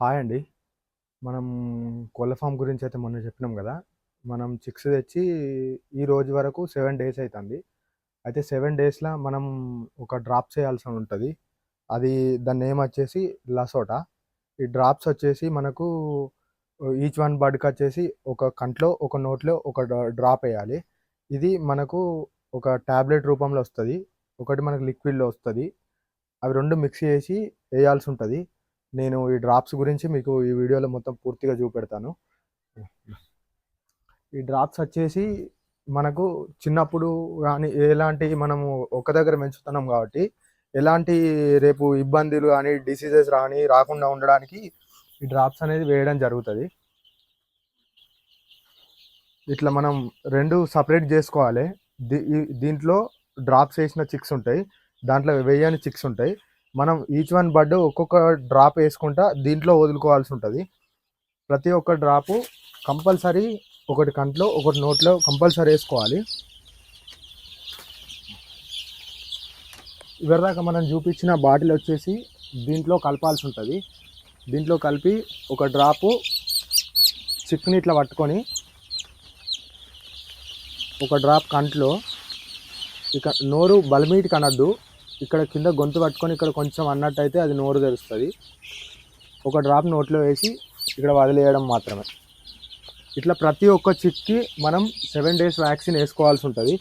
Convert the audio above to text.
Hi అండి. మనం కోళ్ళ ఫామ్ గురించి అయితే మొన్న చెప్పినాం గదా! మనం చిక్స్ తెచ్చి ఈ రోజు వరకు 7 డేస్ అయితంది. అయితే 7 డేస్‌ల మనం ఒక డ్రాప్ చేయాల్సి ఉంటది. అది దాని నేమ్ వచ్చేసి లసోటా. ఈ డ్రాప్స్ వచ్చేసి మనకు ఈచ్ వన్ బర్డ్‌కొచ్చేసి ఒక కంట్లో, ఒక నోట్లో ఒక డ్రాప్ ఎయాలి. ఇది మనకు ఒక టాబ్లెట్ రూపంలో వస్తది. ఒకటి మనకు లిక్విడ్‌లో వస్తది. అవి 2 మిక్స్ చేసి ఎయాల్సుంటది. నేను ఈ డ్రాప్స్ గురించి మీకు ఈ వీడియోలో మొత్తం పూర్తిగా చూపెడతాను. ఈ డ్రాప్స్ వచ్చేసి మనకు చిన్నప్పుడు గానీ ఎలాంటి మనము ఒక దగ్గర పెంచుతున్నాం కాబట్టి, ఎలాంటి రేపు ఇబ్బందులు గానీ, డిసీజెస్ రాకుండా ఉండడానికి ఈ డ్రాప్స్ అనేది వేయడం జరుగుతది. ఇట్లా మనం 2 సెపరేట్ జేసుకోవాలి. దీంట్లో డ్రాప్స్ ఏసిన చిక్స్ ఉంటాయి. దాంట్లో వేయని చిక్స్ ఉంటాయి. మనం ఈచ్ వన్ బర్డ్ ఒక్కొక్క డ్రాప్ ఏసుకుంటా దీంట్లో వదులుకోవాల్సుంటది. ప్రతి ఒక్క డ్రాపు కంపల్సరీ ఒకటి కంట్లో, ఒకటి నోట్లో కంపల్సరీ ఏసుకోవాలి. ఇవరిదాకా మనం చూపించిన బాటిల్ వచ్చేసి దీంట్లో కలపాల్సి ఉంటుంది. దీంట్లో కలిపి ఒక డ్రాపు చిక్ని ఇట్లా పట్టుకొని ఒక డ్రాప్ కంట్లో, ఇక నోరు బలమీటికి అనద్దు, ఇక్కడ కింద గొంతు పట్టుకొని ఇక్కడ కొంచెం అన్నట్టయితే అది నోరు తెరుస్తుంది. ఒక డ్రాప్ నోట్లో వేసి ఇక్కడ వదిలేయడం మాత్రమే. ఇట్లా ప్రతి ఒక్క చిక్కి మనం 7 డేస్ వ్యాక్సిన్ వేసుకోవాల్సి ఉంటుంది.